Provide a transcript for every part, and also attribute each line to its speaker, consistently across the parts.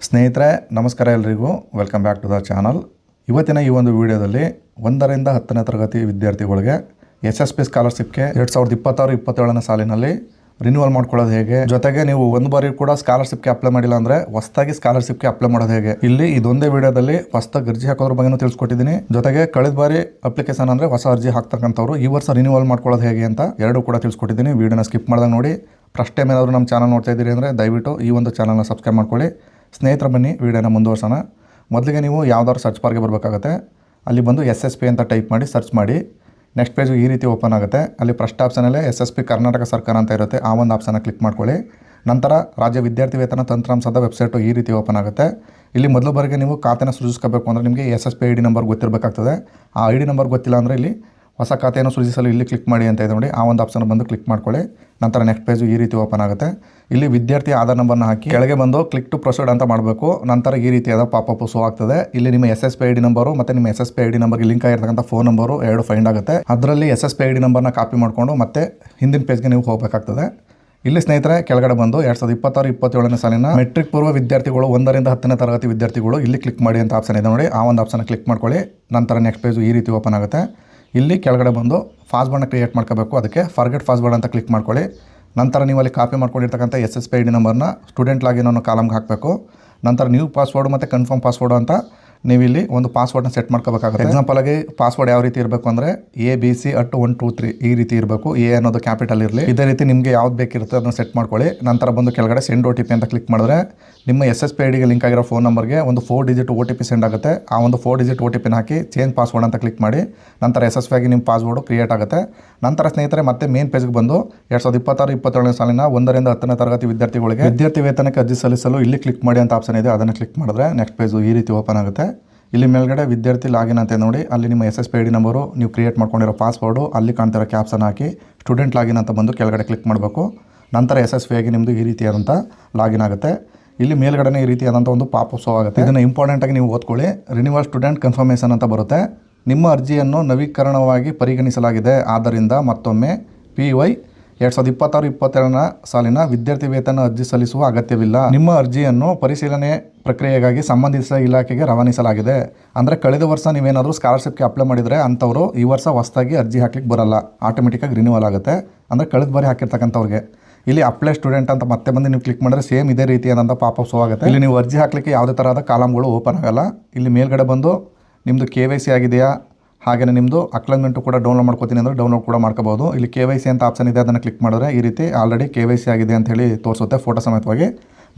Speaker 1: ಸ್ನೇಹಿತರೆ ನಮಸ್ಕಾರ ಎಲ್ಲರಿಗೂ welcome back to the channel. ಇವತ್ತಿನ ಈ ಒಂದು ವಿಡಿಯೋದಲ್ಲಿ 1ರಿಂದ 10ನೇ ತರಗತಿ ವಿದ್ಯಾರ್ಥಿಗಳಿಗೆ SSP ಸ್ಕಾಲರ್ಶಿಪ್ಗೆ 2026-27ನೇ ಸಾಲಿನಲ್ಲಿ ರಿನ್ಯೂವಲ್ ಮಾಡ್ಕೊಳ್ಳೋದು ಹೇಗೆ, ಜೊತೆಗೆ ನೀವು ಒಂದು ಬಾರಿ ಕೂಡ ಸ್ಕಾಲರ್ಶಿಪ್ಗೆ ಅಪ್ಲೈ ಮಾಡಿಲ್ಲ ಅಂದರೆ ಹೊಸದಾಗಿ ಸ್ಕಾಲರ್ಶಿಪ್ಗೆ ಅಪ್ಲೈ ಮಾಡೋದು ಹೇಗೆ, ಇಲ್ಲಿ ಇದೊಂದೇ ವಿಡಿಯೋದಲ್ಲಿ ಹೊಸದಾಗಿ ಅರ್ಜಿ ಹಾಕೋದ್ರ ಬಗ್ಗೆನೂ ತಿಳಿಸ್ಕೊಟ್ಟಿದ್ದೀನಿ. ಜೊತೆಗೆ ಕಳೆದ ಬಾರಿ ಅಪ್ಲಿಕೇಶನ್ ಅಂದರೆ ಹೊಸ ಅರ್ಜಿ ಹಾಕ್ತಕ್ಕಂಥವ್ರು ಈ ವರ್ಷ ರಿನ್ಯೂವಲ್ ಮಾಡ್ಕೊಳ್ಳೋದು ಹೇಗೆ ಅಂತ ಎರಡೂ ಕೂಡ ತಿಳಿಸ್ಕೊಟ್ಟಿದ್ದೀನಿ. ವಿಡಿಯೋನ ಸ್ಕಿಪ್ ಮಾಡ್ದಂಗೆ ನೋಡಿ. ಫಸ್ಟ್ ಟೈಮ್ ಏನಾದರೂ ನಮ್ಮ ಚಾನಲ್ ನೋಡ್ತಾ ಇದ್ದೀರಿ ಅಂದರೆ ದಯವಿಟ್ಟು ಈ ಒಂದು ಚಾನಲ್ನ ಸಬ್ಸ್ಕ್ರೈಬ್ ಮಾಡ್ಕೊಳ್ಳಿ. ಸ್ನೇಹಿತರ ಬನ್ನಿ ವಿಡಿಯೋನ ಮುಂದುವರ್ಸೋಣ. ಮೊದಲಿಗೆ ನೀವು ಯಾವ್ದಾದ್ರು ಸರ್ಚ್ ಬಾರ್ಗೆ ಬರಬೇಕಾಗುತ್ತೆ. ಅಲ್ಲಿ ಬಂದು SSP ಅಂತ ಟೈಪ್ ಮಾಡಿ ಸರ್ಚ್ ಮಾಡಿ. ನೆಕ್ಸ್ಟ್ ಪೇಜು ಈ ರೀತಿ ಓಪನ್ ಆಗುತ್ತೆ. ಅಲ್ಲಿ ಫಸ್ಟ್ ಆಪ್ಷನಲ್ಲೇ SSP ಕರ್ನಾಟಕ ಸರ್ಕಾರ ಅಂತ ಇರುತ್ತೆ, ಆ ಒಂದು ಆಪ್ಷನ್ನ ಕ್ಲಿಕ್ ಮಾಡ್ಕೊಳ್ಳಿ. ನಂತರ ರಾಜ್ಯ ವಿದ್ಯಾರ್ಥಿ ವೇತನ ತಂತ್ರಾಂಶದ ವೆಬ್ಸೈಟು ಈ ರೀತಿ ಓಪನ್ ಆಗುತ್ತೆ. ಇಲ್ಲಿ ಮೊದಲು ಬಾರಿಗೆ ನೀವು ಖಾತೆನ ಸೃಜಿಸ್ಕೋಬೇಕು ಅಂದರೆ ನಿಮಗೆ SSP ID ನಂಬರ್ ಗೊತ್ತಿರಬೇಕಾಗ್ತದೆ. ಆ ID ನಂಬರ್ ಗೊತ್ತಿಲ್ಲ ಅಂದರೆ ಇಲ್ಲಿ ಹೊಸ ಖಾತೆಯನ್ನು ಸೃಜಿಸಲು ಇಲ್ಲಿ ಕ್ಲಿಕ್ ಮಾಡಿ ಅಂತ ಇದೆ ನೋಡಿ, ಆ ಒಂದು ಆಪ್ಷನ್ ಬಂದು ಕ್ಲಿಕ್ ಮಾಡ್ಕೊಳ್ಳಿ. ನಂತರ ನೆಕ್ಸ್ಟ್ ಪೇಜು ಈ ರೀತಿ ಓಪನ್ ಆಗುತ್ತೆ. ಇಲ್ಲಿ ವಿದ್ಯಾರ್ಥಿ ಆಧಾರ್ ನಂಬರ್ನ ಹಾಕಿ ಕೆಳಗೆ ಬಂದು ಕ್ಲಿಕ್ ಟು ಪ್ರೊಸೀಡ್ ಅಂತ ಮಾಡಬೇಕು. ನಂತರ ಈ ರೀತಿಯಾದ ಪಾಪಪ್ ಶೋ ಆಗ್ತದೆ. ಇಲ್ಲಿ ನಿಮ್ಮ SSP ID ನಂಬರು ಮತ್ತು ನಿಮ್ಮ SSP ID ನಂಬರ್ಗೆ ಲಿಂಕ್ ಆಗಿರ್ತಕ್ಕಂಥ ಫೋನ್ ನಂಬರು ಎರಡು ಫೈಂಡ್ ಆಗುತ್ತೆ. ಅದರಲ್ಲಿ SSP ID ನಂಬರ್ನ ಕಾಪಿ ಮಾಡಿಕೊಂಡು ಮತ್ತೆ ಹಿಂದಿನ ಪೇಜ್ಗೆ ನೀವು ಹೋಗಬೇಕಾಗ್ತದೆ. ಇಲ್ಲಿ ಸ್ನೇಹಿತರೆ ಕೆಳಗಡೆ ಬಂದು 2026-27ನೇ ಸಾಲಿನ ಮೆಟ್ರಿಕ್ ಪೂರ್ವ ವಿದ್ಯಾರ್ಥಿಗಳು 1ರಿಂದ 10ನೇ ತರಗತಿ ವಿದ್ಯಾರ್ಥಿಗಳು ಇಲ್ಲಿ ಕ್ಲಿಕ್ ಮಾಡಿ ಅಂತ ಆಪ್ಷನ್ ಇದೆ ನೋಡಿ, ಆ ಒಂದು ಆಪ್ಷನ್ ಕ್ಲಿಕ್ ಮಾಡ್ಕೊಳ್ಳಿ. ನಂತರ ನೆಕ್ಸ್ಟ್ ಪೇಜು ಈ ರೀತಿ ಓಪನ್ ಆಗುತ್ತೆ. ಇಲ್ಲಿ ಕೆಳಗಡೆ ಬಂದು ಪಾಸ್ವರ್ಡ್ನ ಕ್ರಿಯೇಟ್ ಮಾಡ್ಕೋಬೇಕು. ಅದಕ್ಕೆ ಫರ್ಗೆಟ್ ಪಾಸ್ವರ್ಡ್ ಅಂತ ಕ್ಲಿಕ್ ಮಾಡ್ಕೊಳ್ಳಿ. ನಂತರ ನೀವು ಅಲ್ಲಿ ಕಾಪಿ ಮಾಡ್ಕೊಂಡಿರ್ತಕ್ಕಂಥ SSP ID ನಂಬರ್ನ ಸ್ಟೂಡೆಂಟ್ ಲಾಗಿನ್ ಅನ್ನೋ ಕಾಲಮ್ಗೆ ಹಾಕಬೇಕು. ನಂತರ ನ್ಯೂ ಪಾಸ್ವರ್ಡ್ ಮತ್ತು ಕನ್ಫರ್ಮ್ ಪಾಸ್ವರ್ಡ್ ಅಂತ ನೀವು ಇಲ್ಲಿ ಒಂದು ಪಾಸ್ವರ್ಡ್ನ ಸೆಟ್ ಮಾಡ್ಕೋಬೇಕಾಗುತ್ತೆ. ಎಕ್ಸಾಂಪಲ್ ಆಗಿ ಪಾಸ್ವರ್ಡ್ ಯಾವ ರೀತಿ ಇರಬೇಕು ಅಂದರೆ ABC@123 ಈ ರೀತಿ ಇರಬೇಕು. A ಅನ್ನೋದು ಕ್ಯಾಪಿಟಲ್ ಇರಲಿ. ಇದೇ ರೀತಿ ನಿಮಗೆ ಯಾವ್ದು ಬೇಕಿರುತ್ತೆ ಅದನ್ನು ಸೆಟ್ ಮಾಡ್ಕೊಳ್ಳಿ. ನಂತರ ಬಂದು ಕೆಳಗಡೆ ಸೆಂಡ್ OTP ಅಂತ ಕ್ಲಿಕ್ ಮಾಡಿದ್ರೆ ನಿಮ್ಮ SSP IDಗೆ ಲಿಂಕ್ ಆಗಿರೋ ಫೋನ್ ನಂಬರ್ಗೆ ಒಂದು 4 ಡಿಜಿಟ್ OTP ಸೆಂಡ್ ಆಗುತ್ತೆ. ಆ ಒಂದು 4 ಡಿಜಿಟ್ OTPನ ಹಾಕಿ ಚೇಂಜ್ ಪಾಸ್ವರ್ಡ್ ಅಂತ ಕ್ಲಿಕ್ ಮಾಡಿ ನಂತರ SSP ಆಗಿ ನಿಮ್ಮ ಪಾಸ್ವರ್ಡು ಕ್ರಿಯೇಟ್ ಆಗುತ್ತೆ. ನಂತರ ಸ್ನೇಹಿತರೆ ಮತ್ತೆ ಮೇನ್ ಪೇಜ್ಗೆ ಬಂದು 2026-27ನೇ ಸಾಲಿನ 1ರಿಂದ 10ನೇ ತರಗತಿ ವಿದ್ಯಾರ್ಥಿಗಳಿಗೆ ವಿದ್ಯಾರ್ಥಿ ವೇತನಕ್ಕೆ ಅರ್ಜಿ ಸಲ್ಲಿಸಲು ಇಲ್ಲಿ ಕ್ಲಿಕ್ ಮಾಡಿ ಅಂತ ಆಪ್ಷನ್ ಇದೆ, ಅದನ್ನು ಕ್ಲಿಕ್ ಮಾಡಿದ್ರೆ ನೆಕ್ಸ್ಟ್ ಪೇಜು ಈ ರೀತಿ ಓಪನ್ ಆಗುತ್ತೆ. ಇಲ್ಲಿ ಮೇಲ್ಗಡೆ ವಿದ್ಯಾರ್ಥಿ ಲಾಗಿನ್ ಅಂತ ನೋಡಿ, ಅಲ್ಲಿ ನಿಮ್ಮ SSP ID ನಂಬರು, ನೀವು ಕ್ರಿಯೇಟ್ ಮಾಡ್ಕೊಂಡಿರೋ ಪಾಸ್ವರ್ಡು, ಅಲ್ಲಿ ಕಾಣ್ತಿರೋ ಕ್ಯಾಪ್ಸನ್ ಹಾಕಿ ಸ್ಟೂಡೆಂಟ್ ಲಾಗಿನ್ ಅಂತ ಬಂದು ಕೆಳಗಡೆ ಕ್ಲಿಕ್ ಮಾಡಬೇಕು. ನಂತರ SSP ಆಗಿ ನಿಮ್ಮದು ಈ ರೀತಿಯಾದಂಥ ಲಾಗಿನ್ ಆಗುತ್ತೆ. ಇಲ್ಲಿ ಮೇಲ್ಗಡೆ ಈ ರೀತಿಯಾದಂಥ ಒಂದು ಪಾಪ್ ಶೋ ಆಗುತ್ತೆ. ಇದನ್ನು ಇಂಪಾರ್ಟೆಂಟಾಗಿ ನೀವು ಓದ್ಕೊಳ್ಳಿ. ರಿನ್ಯೂವಲ್ ಸ್ಟೂಡೆಂಟ್ ಕನ್ಫರ್ಮೇಷನ್ ಅಂತ ಬರುತ್ತೆ. ನಿಮ್ಮ ಅರ್ಜಿಯನ್ನು ನವೀಕರಣವಾಗಿ ಪರಿಗಣಿಸಲಾಗಿದೆ, ಆದ್ದರಿಂದ ಮತ್ತೊಮ್ಮೆ PY 2026-27ನೇ ಸಾಲಿನ ವಿದ್ಯಾರ್ಥಿ ವೇತನ ಅರ್ಜಿ ಸಲ್ಲಿಸುವ ಅಗತ್ಯವಿಲ್ಲ. ನಿಮ್ಮ ಅರ್ಜಿಯನ್ನು ಪರಿಶೀಲನೆ ಪ್ರಕ್ರಿಯೆಗಾಗಿ ಸಂಬಂಧಿಸಿದ ಇಲಾಖೆಗೆ ರವಾನಿಸಲಾಗಿದೆ. ಅಂದರೆ ಕಳೆದ ವರ್ಷ ನೀವೇನಾದರೂ ಸ್ಕಾಲರ್ಶಿಪ್ಗೆ ಅಪ್ಲೈ ಮಾಡಿದರೆ ಅಂಥವರು ಈ ವರ್ಷ ಹೊಸದಾಗಿ ಅರ್ಜಿ ಹಾಕ್ಲಿಕ್ಕೆ ಬರಲ್ಲ, ಆಟೋಮೆಟಿಕ್ಕಾಗಿ ರಿನ್ಯೂವಲ್ ಆಗುತ್ತೆ. ಅಂದರೆ ಕಳೆದ ಬಾರಿ ಹಾಕಿರ್ತಕ್ಕಂಥವ್ರಿಗೆ ಇಲ್ಲಿ ಅಪ್ಲೈ ಸ್ಟೂಡೆಂಟ್ ಅಂತ ಮತ್ತೆ ಬಂದು ನೀವು ಕ್ಲಿಕ್ ಮಾಡಿದ್ರೆ ಸೇಮ್ ಇದೇ ರೀತಿಯಾದಂಥ ಪಾಪಪ್ ಶೋ ಆಗುತ್ತೆ. ಇಲ್ಲಿ ನೀವು ಅರ್ಜಿ ಹಾಕಲಿಕ್ಕೆ ಯಾವುದೇ ಥರದ ಕಾಲಮ್ಗಳು ಓಪನ್ ಆಗಲ್ಲ. ಇಲ್ಲಿ ಮೇಲ್ಗಡೆ ಬಂದು ನಿಮ್ಮದು KYC ಆಗಿದೆಯಾ, ಹಾಗೆಯೇ ನಿಮ್ಮದು ಅಕ್ಲೈನ್ಮೆಂಟು ಕೂಡ ಡೌನ್ಲೋಡ್ ಮಾಡ್ಕೋತೀನಿ ಅಂದರೆ ಡೌನ್ಲೋಡ್ ಕೂಡ ಮಾಡ್ಕೋಬೋದು. ಇಲ್ಲಿ KYC ಅಂತ ಆಪ್ಷನ್ ಇದೆ, ಅದನ್ನು ಕ್ಲಿಕ್ ಮಾಡಿದ್ರೆ ಈ ರೀತಿ ಆಲ್ರೆಡಿ KYC ಆಗಿದೆ ಅಂತ ಹೇಳಿ ತೋರಿಸುತ್ತೆ ಫೋಟೋ ಸಮೇತವಾಗಿ.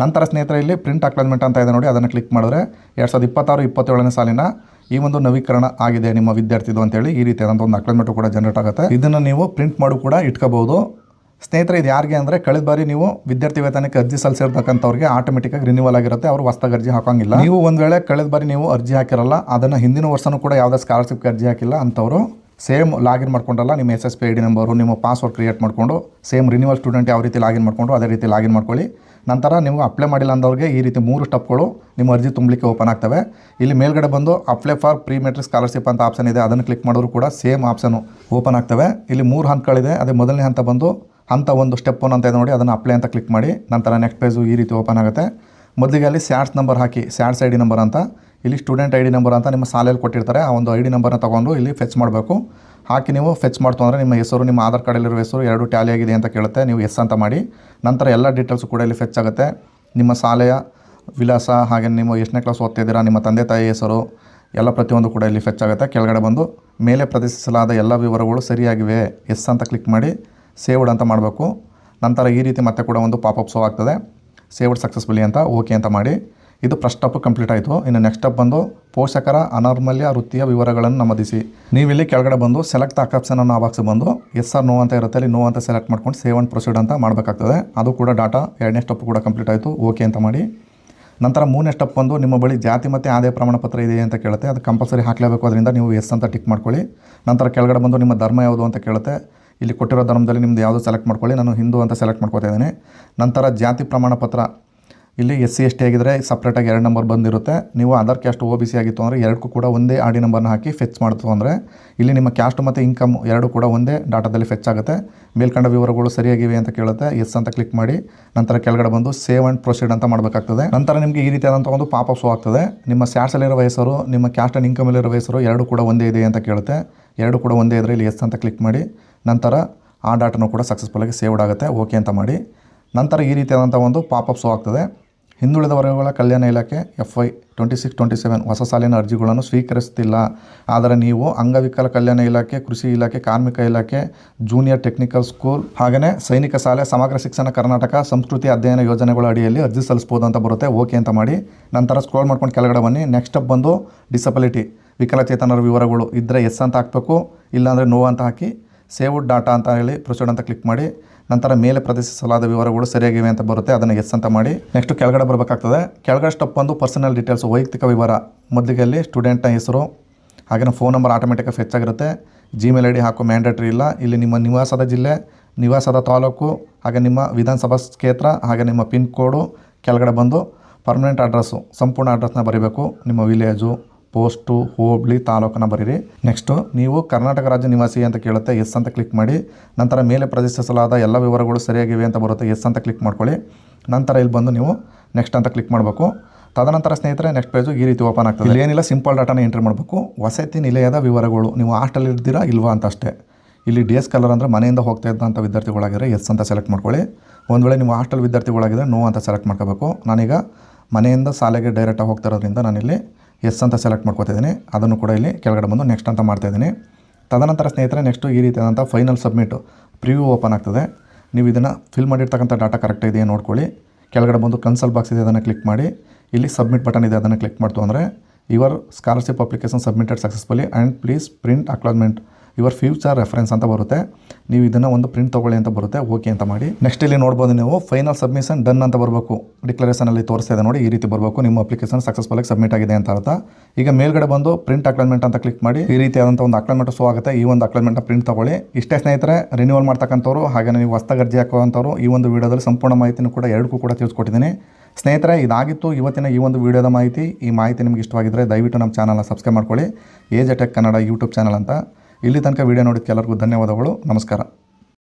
Speaker 1: ನಂತರ ಸ್ನೇಹಿತರೆ ಇಲ್ಲಿ ಪ್ರಿಂಟ್ ಅಕ್ಲೈನ್ಮೆಂಟ್ ಅಂತ ಇದೆ ನೋಡಿ, ಅದನ್ನು ಕ್ಲಿಕ್ ಮಾಡಿದ್ರೆ 2026-27ನೇ ಸಾಲಿನ ಈ ಒಂದು ನವೀಕರಣ ಆಗಿದೆ ನಿಮ್ಮ ವಿದ್ಯಾರ್ಥಿದು ಅಂತೇಳಿ ಈ ರೀತಿಯಾದಂಥ ಒಂದು ಅಕ್ಲೈನ್ಮೆಂಟು ಕೂಡ ಜನರೇಟ್ ಆಗುತ್ತೆ. ಇದನ್ನು ನೀವು ಪ್ರಿಂಟ್ ಮಾಡಿ ಕೂಡ ಇಟ್ಕೋಬಹುದು. ಸ್ನೇಹಿತರೆ ಇದು ಯಾರಿಗೆ ಅಂದರೆ ಕಳೆದ ಬಾರಿ ನೀವು ವಿದ್ಯಾರ್ಥಿ ವೇತನಕ್ಕೆ ಅರ್ಜಿ ಸಲ್ಲಿಸಿರ್ತಕ್ಕಂಥವ್ರಿಗೆ ಆಟೋಮೆಟಿಕ್ಕಾಗಿ ರಿನ್ಯೂವಲ್ ಆಗಿರುತ್ತೆ, ಅವರು ಹೊಸದಾಗಿ ಅರ್ಜಿ ಹಾಕೋಂಗಿಲ್ಲ. ನೀವು ಒಂದು ವೇಳೆ ಕಳೆದ ಬಾರಿ ನೀವು ಅರ್ಜಿ ಹಾಕಿರಲ್ಲ, ಅದನ್ನು ಹಿಂದಿನ ವರ್ಷನೂ ಕೂಡ ಯಾವುದೇ ಸ್ಕಾಲರ್ಶಿಪ್ಗೆ ಅರ್ಜಿ ಹಾಕಿಲ್ಲ ಅಂಥವರು ಸೇಮ್ ಲಾಗಿನ್ ಮಾಡ್ಕೊಂಡಲ್ಲ ನಿಮ್ಮ SSP ID ನಂಬರು, ನಿಮ್ಮ ಪಾಸ್ವರ್ಡ್ ಕ್ರಿಯೇಟ್ ಮಾಡಿಕೊಂಡು ಸೇಮ್ ರಿನ್ಯೂವಲ್ ಸ್ಟೂಡೆಂಟ್ ಯಾವ ರೀತಿ ಲಾಗಿನ್ ಮಾಡಿಕೊಂಡು ಅದೇ ರೀತಿ ಲಾಗಿನ್ ಮಾಡ್ಕೊಳ್ಳಿ. ನಂತರ ನೀವು ಅಪ್ಲೈ ಮಾಡಿಲ್ಲ ಅಂದವ್ರಿಗೆ ಈ ರೀತಿ 3 ಸ್ಟೆಪ್ಗಳು ನಿಮ್ಮ ಅರ್ಜಿ ತುಂಬಲಿಕ್ಕೆ ಓಪನ್ ಆಗ್ತವೆ. ಇಲ್ಲಿ ಮೇಲ್ಗಡೆ ಬಂದು apply for pre matric scholarship ಅಂತ ಆಪ್ಷನ್ ಇದೆ, ಅದನ್ನು ಕ್ಲಿಕ್ ಮಾಡಿದ್ರು ಕೂಡ ಸೇಮ್ ಆಪ್ಷನು ಓಪನ್ ಆಗ್ತವೆ. ಇಲ್ಲಿ 3 ಹಂತಗಳಿದೆ. ಅದೇ ಮೊದಲನೇ ಹಂತ ಬಂದು ಹಂತ 1 ಸ್ಟೆಪ್ 1 ಅಂತ ಇದೆ ನೋಡಿ, ಅದನ್ನು ಅಪ್ಲೈ ಅಂತ ಕ್ಲಿಕ್ ಮಾಡಿ ನಂತರ ನೆಕ್ಸ್ಟ್ ಪೇಜು ಈ ರೀತಿ ಓಪನ್ ಆಗುತ್ತೆ. ಮೊದಲಿಗೆ ಅಲ್ಲಿ SATS ನಂಬರ್ ಹಾಕಿ, SATS ID ನಂಬರ್ ಅಂತ, ಇಲ್ಲಿ ಸ್ಟೂಡೆಂಟ್ ID ನಂಬರ್ ಅಂತ ನಿಮ್ಮ ಶಾಲೆಯಲ್ಲಿ ಕೊಟ್ಟಿರ್ತಾರೆ, ಆ ಒಂದು ID ನಂಬರ್ನ ತೊಗೊಂಡು ಇಲ್ಲಿ ಫೆಚ್ ಮಾಡಬೇಕು. ಹಾಕಿ ನೀವು ಫೆಚ್ ಮಾಡ್ತು ಅಂದರೆ ನಿಮ್ಮ ಹೆಸರು, ನಿಮ್ಮ ಆಧಾರ್ ಕಾರ್ಡಲ್ಲಿರೋ ಹೆಸರು ಎರಡು ಟ್ಯಾಲಿ ಆಗಿದೆ ಅಂತ ಕೇಳುತ್ತೆ, ನೀವು ಎಸ್ ಅಂತ ಮಾಡಿ ನಂತರ ಎಲ್ಲ ಡೀಟೇಲ್ಸು ಕೂಡ ಇಲ್ಲಿ ಫೆಚ್ ಆಗುತ್ತೆ. ನಿಮ್ಮ ಶಾಲೆಯ ವಿಳಾಸ, ಹಾಗೆ ನೀವು ಎಷ್ಟನೇ ಕ್ಲಾಸ್ ಓದ್ತಾ ಇದ್ದೀರಾ, ನಿಮ್ಮ ತಂದೆ ತಾಯಿ ಹೆಸರು ಎಲ್ಲ ಪ್ರತಿಯೊಂದು ಕೂಡ ಇಲ್ಲಿ ಫೆಚ್ ಆಗುತ್ತೆ. ಕೆಳಗಡೆ ಬಂದು ಮೇಲೆ ಪ್ರದರ್ಶಿಸಲಾದ ಎಲ್ಲ ವಿವರಗಳು ಸರಿಯಾಗಿವೆ, ಎಸ್ ಅಂತ ಕ್ಲಿಕ್ ಮಾಡಿ ಸೇವ್ಡ್ ಅಂತ ಮಾಡಬೇಕು. ನಂತರ ಈ ರೀತಿ ಮತ್ತೆ ಕೂಡ ಒಂದು ಪಾಪಪ್ ಶೋ ಆಗ್ತದೆ, ಸೇವ್ಡ್ ಸಕ್ಸಸ್ಫುಲಿ ಅಂತ, ಓಕೆ ಅಂತ ಮಾಡಿ. ಇದು ಫಸ್ಟ್ ಸ್ಟೆಪ್ ಕಂಪ್ಲೀಟ್ ಆಯಿತು. ಇನ್ನು ನೆಕ್ಸ್ಟ್ ಸ್ಟೆಪ್ ಬಂದು ಪೋಷಕರ ಅನರ್ಮಲ್ಯ ವೃತ್ತಿಯ ವಿವರಗಳನ್ನು ನಮೂದಿಸಿ. ನೀವಿಲ್ಲಿ ಕೆಳಗಡೆ ಬಂದು ಸೆಲೆಕ್ಟ್ ಆಪ್ಷನ್ ಅನ್ನೋ ಬಾಕ್ಸ್ ಬಂದು ಎಸ್ ಆರ್ ನೋ ಅಂತ ಇರುತ್ತೆ, ಅಲ್ಲಿ ನೋ ಅಂತ ಸೆಲೆಕ್ಟ್ ಮಾಡ್ಕೊಂಡು ಸೇವ್ ಅಂಡ್ ಪ್ರೊಸೀಡ್ ಅಂತ ಮಾಡಬೇಕಾಗ್ತದೆ. ಅದು ಕೂಡ ಡಾಟಾ 2ನೇ ಸ್ಟೆಪ್ ಕೂಡ ಕಂಪ್ಲೀಟ್ ಆಯಿತು, ಓಕೆ ಅಂತ ಮಾಡಿ. ನಂತರ 3ನೇ ಸ್ಟೆಪ್ ಬಂದು ನಿಮ್ಮ ಬಳಿ ಜಾತಿ ಮತ್ತು ಆದಾಯ ಪ್ರಮಾಣ ಪತ್ರ ಇದೆ ಅಂತ ಕೇಳುತ್ತೆ, ಅದು ಕಂಪಲ್ಸರಿ ಹಾಕಲೇಬೇಕು, ಅದರಿಂದ ನೀವು ಎಸ್ ಅಂತ ಟಿಕ್ ಮಾಡ್ಕೊಳ್ಳಿ. ನಂತರ ಕೆಳಗಡೆ ಬಂದು ನಿಮ್ಮ ಧರ್ಮ ಯಾವುದು ಅಂತ ಕೇಳುತ್ತೆ, ಇಲ್ಲಿ ಕೊಟ್ಟಿರೋ ಧರ್ಮದಲ್ಲಿ ನಿಮ್ಮದು ಯಾವುದು ಸೆಲೆಕ್ಟ್ ಮಾಡ್ಕೊಳ್ಳಿ. ನಾನು ಹಿಂದೂ ಅಂತ ಸೆಲೆಕ್ಟ್ ಮಾಡ್ಕೊತಾ ಇದ್ದೀನಿ. ನಂತರ ಜಾತಿ ಪ್ರಮಾಣ ಪತ್ರ ಇಲ್ಲಿ SC ST ಆಗಿದ್ದರೆ ಸಪ್ರೇಟಾಗಿ 2 ನಂಬರ್ ಬಂದಿರುತ್ತೆ. ನೀವು ಅದರ್ ಕ್ಯಾಸ್ಟ್ OBC ಆಗಿತ್ತು ಅಂದರೆ ಎರಡಕ್ಕೂ ಕೂಡ ಒಂದೇ ಆರ್ ಡಿ ನಂಬರ್ನ ಹಾಕಿ ಫೆಚ್ ಮಾಡ್ತು ಅಂದರೆ ಇಲ್ಲಿ ನಿಮ್ಮ ಕ್ಯಾಸ್ಟ್ ಮತ್ತು ಇನ್ಕಮ್ ಎರಡು ಕೂಡ ಒಂದೇ ಡಾಟಾದಲ್ಲಿ ಫೆಚ್ ಆಗುತ್ತೆ. ಮೇಲ್ಕಂಡ ವಿವರಗಳು ಸರಿಯಾಗಿವೆ ಅಂತ ಕೇಳುತ್ತೆ, ಎಸ್ ಅಂತ ಕ್ಲಿಕ್ ಮಾಡಿ ನಂತರ ಕೆಳಗಡೆ ಬಂದು ಸೇವ್ ಆ್ಯಂಡ್ ಪ್ರೊಸೀಡ್ ಅಂತ ಮಾಡಬೇಕಾಗ್ತದೆ. ನಂತರ ನಿಮಗೆ ಈ ರೀತಿಯಾದಂಥ ಒಂದು ಪಾಪಪ್ ಶೋ ಆಗ್ತದೆ. ನಿಮ್ಮ ಸ್ಯಾಟ್ಸಲ್ಲಿರೋ ವಯಸ್ಸರು, ನಿಮ್ಮ ಕ್ಯಾಸ್ಟ್ ಆ್ಯಂಡ್ ಇನ್ಕಮಲ್ಲಿರೋ ವಯಸ್ಸರು ಎರಡು ಕೂಡ ಒಂದೇ ಇದೆ ಅಂತ ಕೇಳುತ್ತೆ. ಎರಡು ಕೂಡ ಒಂದೇ ಇದ್ದರೆ ಇಲ್ಲಿ ಎಸ್ ಅಂತ ಕ್ಲಿಕ್ ಮಾಡಿ ನಂತರ ಆ ಡಾಟನೂ ಕೂಡ ಸಕ್ಸಸ್ಫುಲ್ಲಾಗಿ ಸೇವ್ಡ್ ಆಗುತ್ತೆ. ಓಕೆ ಅಂತ ಮಾಡಿ ನಂತರ ಈ ರೀತಿಯಾದಂಥ ಒಂದು ಪಾಪಪ್ ಶೋ ಆಗ್ತದೆ. ಹಿಂದುಳಿದ ವರ್ಗಗಳ ಕಲ್ಯಾಣ ಇಲಾಖೆ FY 26-27 ಹೊಸ ಸಾಲಿನ ಅರ್ಜಿಗಳನ್ನು ಸ್ವೀಕರಿಸುತ್ತಿಲ್ಲ. ಆದರೆ ನೀವು ಅಂಗವಿಕಲ ಕಲ್ಯಾಣ ಇಲಾಖೆ, ಕೃಷಿ ಇಲಾಖೆ, ಕಾರ್ಮಿಕ ಇಲಾಖೆ, ಜೂನಿಯರ್ ಟೆಕ್ನಿಕಲ್ ಸ್ಕೂಲ್ ಹಾಗೆಯೇ ಸೈನಿಕ ಶಾಲೆ, ಸಮಗ್ರ ಶಿಕ್ಷಣ ಕರ್ನಾಟಕ ಸಂಸ್ಕೃತಿ ಅಧ್ಯಯನ ಯೋಜನೆಗಳ ಅಡಿಯಲ್ಲಿ ಅರ್ಜಿ ಸಲ್ಲಿಸ್ಬೋದು ಅಂತ ಬರುತ್ತೆ. ಓಕೆ ಅಂತ ಮಾಡಿ ನಂತರ ಸ್ಕ್ರೋಲ್ ಮಾಡ್ಕೊಂಡು ಕೆಳಗಡೆ ಬನ್ನಿ. ನೆಕ್ಸ್ಟ್ ಸ್ಟೆಪ್ ಬಂದು ಡಿಸಬಿಲಿಟಿ ವಿಕಲಚೇತನರ ವಿವರಗಳು ಇದ್ದರೆ ಎಸ್ ಅಂತ ಹಾಕಬೇಕು, ಇಲ್ಲಾಂದರೆ ನೋ ಅಂತ ಹಾಕಿ ಸೇವ್ಡ್ ಡಾಟಾ ಅಂತ ಹೇಳಿ ಪ್ರೊಸೀಡ್ ಅಂತ ಕ್ಲಿಕ್ ಮಾಡಿ ನಂತರ ಮೇಲೆ ಪ್ರದರ್ಶಿಸಲಾದ ವಿವರಗಳು ಸರಿಯಾಗಿವೆ ಅಂತ ಬರುತ್ತೆ, ಅದನ್ನು ಎಸ್ ಅಂತ ಮಾಡಿ ನೆಕ್ಸ್ಟ್ ಕೆಳಗಡೆ ಬರಬೇಕಾಗ್ತದೆ. ಕೆಳಗಡೆ ಸ್ಟೆಪ್ ಬಂದು ಪರ್ಸನಲ್ ಡೀಟೇಲ್ಸ್ ವೈಯಕ್ತಿಕ ವಿವರ. ಮೊದಲಿಗೆ ಅಲ್ಲಿ ಸ್ಟೂಡೆಂಟ್ನ ಹೆಸರು ಹಾಗೆ ಫೋನ್ ನಂಬರ್ ಆಟೋಮೆಟಿಕಾಗಿ ಫೆಚ್ ಆಗಿರುತ್ತೆ. Gmail ID ಹಾಕೋ ಮ್ಯಾಂಡೇಟ್ರಿ ಇಲ್ಲ. ಇಲ್ಲಿ ನಿಮ್ಮ ನಿವಾಸದ ಜಿಲ್ಲೆ, ನಿವಾಸದ ತಾಲೂಕು ಹಾಗೆ ನಿಮ್ಮ ವಿಧಾನಸಭಾ ಕ್ಷೇತ್ರ ಹಾಗೆ ನಿಮ್ಮ ಪಿನ್ ಕೋಡು, ಕೆಳಗಡೆ ಬಂದು ಪರ್ಮನೆಂಟ್ ಅಡ್ರೆಸ್ಸು ಸಂಪೂರ್ಣ ಅಡ್ರೆಸ್ನ ಬರೀಬೇಕು. ನಿಮ್ಮ ವಿಲೇಜು, ಪೋಸ್ಟು, ಹೋಬಳಿ, ತಾಲೂಕನ್ನ ಬರೀರಿ. ನೆಕ್ಸ್ಟು ನೀವು ಕರ್ನಾಟಕ ರಾಜ್ಯ ನಿವಾಸಿ ಅಂತ ಕೇಳುತ್ತೆ, ಎಸ್ ಅಂತ ಕ್ಲಿಕ್ ಮಾಡಿ ನಂತರ ಮೇಲೆ ಪ್ರದರ್ಶಿಸಲಾದ ಎಲ್ಲ ವಿವರಗಳು ಸರಿಯಾಗಿವೆ ಅಂತ ಬರುತ್ತೆ, ಎಸ್ ಅಂತ ಕ್ಲಿಕ್ ಮಾಡ್ಕೊಳ್ಳಿ. ನಂತರ ಇಲ್ಲಿ ಬಂದು ನೀವು ನೆಕ್ಸ್ಟ್ ಅಂತ ಕ್ಲಿಕ್ ಮಾಡಬೇಕು. ತದನಂತರ ಸ್ನೇಹಿತರೆ ನೆಕ್ಸ್ಟ್ ಪೇಜು ಈ ರೀತಿ ಓಪನ್ ಆಗ್ತದೆ. ಇಲ್ಲಿ ಏನಿಲ್ಲ, ಸಿಂಪಲ್ ಡಾಟಾನ ಎಂಟ್ರಿ ಮಾಡಬೇಕು. ವಸತಿ ನಿಲಯದ ವಿವರಗಳು, ನೀವು ಹಾಸ್ಟೆಲ್ ಇರ್ತೀರಾ ಇಲ್ವಾ ಅಂತ ಅಷ್ಟೇ. ಇಲ್ಲಿ ಡೇಸ್ ಕಲರ್ ಅಂದರೆ ಮನೆಯಿಂದ ಹೋಗ್ತಾ ಇದ್ದಂಥ ವಿದ್ಯಾರ್ಥಿಗಳಾಗಿದ್ದರೆ ಎಸ್ ಅಂತ ಸೆಲೆಕ್ಟ್ ಮಾಡ್ಕೊಳ್ಳಿ. ಒಂದು ವೇಳೆ ನೀವು ಹಾಸ್ಟೆಲ್ ವಿದ್ಯಾರ್ಥಿಗಳಾಗಿದ್ದರೆ ನೋ ಅಂತ ಸೆಲೆಕ್ಟ್ ಮಾಡ್ಕೋಬೇಕು. ನಾನೀಗ ಮನೆಯಿಂದ ಶಾಲೆಗೆ ಡೈರೆಕ್ಟಾಗಿ ಹೋಗ್ತಾ ಇರೋದ್ರಿಂದ ನಾನಿಲ್ಲಿ ಎಸ್ ಅಂತ ಸೆಲೆಕ್ಟ್ ಮಾಡ್ಕೊತಿದ್ದೀನಿ. ಅದನ್ನು ಕೂಡ ಇಲ್ಲಿ ಕೆಳಗಡೆ ಬಂದು ನೆಕ್ಸ್ಟ್ ಅಂತ ಮಾಡ್ತಾಯಿದ್ದೀನಿ. ತದನಂತರ ಸ್ನೇಹಿತರೆ ನೆಕ್ಸ್ಟು ಈ ರೀತಿಯಾದಂಥ ಫೈನಲ್ ಸಬ್ಮಿಟು ಪ್ರಿವ್ಯೂ ಓಪನ್ ಆಗ್ತದೆ. ನೀವು ಇದನ್ನು ಫಿಲ್ ಮಾಡಿರ್ತಕ್ಕಂಥ ಡಾಟಾ ಕರೆಕ್ಟ್ ಇದೆಯಾ ನೋಡ್ಕೊಳ್ಳಿ. ಕೆಳಗಡೆ ಬಂದು ಕನ್ಸಲ್ ಬಾಕ್ಸ್ ಇದೆ, ಅದನ್ನು ಕ್ಲಿಕ್ ಮಾಡಿ ಇಲ್ಲಿ ಸಬ್ಮಿಟ್ ಬಟನ್ ಇದೆ, ಅದನ್ನು ಕ್ಲಿಕ್ ಮಾಡ್ತು ಅಂದರೆ your scholarship application submitted successfully and please print acknowledgement your future reference ಅಂತ ಬರುತ್ತೆ. ನೀವು ಇದನ್ನು ಒಂದು ಪ್ರಿಂಟ್ ತೊಗೊಳ್ಳಿ ಅಂತ ಬರುತ್ತೆ. ಓಕೆ ಅಂತ ಮಾಡಿ ನೆಕ್ಸ್ಟ್ ಇಲ್ಲಿ ನೋಡ್ಬೋದು ನೀವು ಫೈನಲ್ ಸಬ್ಮಿಷನ್ ಡನ್ ಅಂತ ಬರಬೇಕು. ಡಿಕ್ಲರೇಷನಲ್ಲಿ ತೋರಿಸ್ತಾ ಇದೆ ನೋಡಿ, ಈ ರೀತಿ ಬರಬೇಕು. ನಿಮ್ಮ ಅಪ್ಲಿಕೇಶನ್ ಸಕ್ಸಸ್ಫುಲ್ಲಾಗಿ ಸಬ್ಮಿಟ್ ಆಗಿದೆ ಅಂತ ಅರ್ಥ. ಈಗ ಮೇಲ್ಗಡೆ ಬಂದು ಪ್ರಿಂಟ್ ಅಕ್ನಾಲೆಜ್ಮೆಂಟ್ ಅಂತ ಕ್ಲಿಕ್ ಮಾಡಿ ಈ ರೀತಿಯಾದಂಥ ಒಂದು ಅಕ್ನಾಲೆಜ್ಮೆಂಟ್ ಶೋ ಆಗುತ್ತೆ. ಈ ಒಂದು ಅಕ್ನಾಲೆಜ್ಮೆಂಟ್ ಪ್ರಿಂಟ್ ತೊಗೊಳ್ಳಿ. ಇಷ್ಟೇ ಸ್ನೇಹಿತರೆ, ರಿನ್ಯೂವಲ್ ಮಾಡ್ತಕ್ಕಂಥವ್ರು ಹಾಗೆ ನೀವು ಹೊಸ್ದಾಗಿ ಅರ್ಜಿ ಹಾಕುವಂಥವ್ರು ಈ ಒಂದು ವೀಡಿಯೋದಲ್ಲಿ ಸಂಪೂರ್ಣ ಮಾಹಿತಿನೂ ಕೂಡ ಎರಡಕ್ಕೂ ಕೂಡ ತಿಳಿಸ್ಕೊಟ್ಟಿದ್ದೀನಿ. ಸ್ನೇಹಿತರೆ, ಇದಾಗಿತ್ತು ಇವತ್ತಿನ ಈ ಒಂದು ವೀಡಿಯೋದ ಮಾಹಿತಿ. ಈ ಮಾಹಿತಿ ನಿಮಗೆ ಇಷ್ಟವಾಗಿದ್ದರೆ ದಯವಿಟ್ಟು ನಮ್ಮ ಚಾನಲ್ನ ಸಬ್ಸ್ಕ್ರೈಬ್ ಮಾಡ್ಕೊಳ್ಳಿ, AJ Tech Kannada YouTube channel ಅಂತ. ಇಲ್ಲಿ ತನಕ ವೀಡಿಯೋ ನೋಡಿದ್ದಕ್ಕೆ ಎಲ್ಲರಿಗೂ ಧನ್ಯವಾದಗಳು. ನಮಸ್ಕಾರ.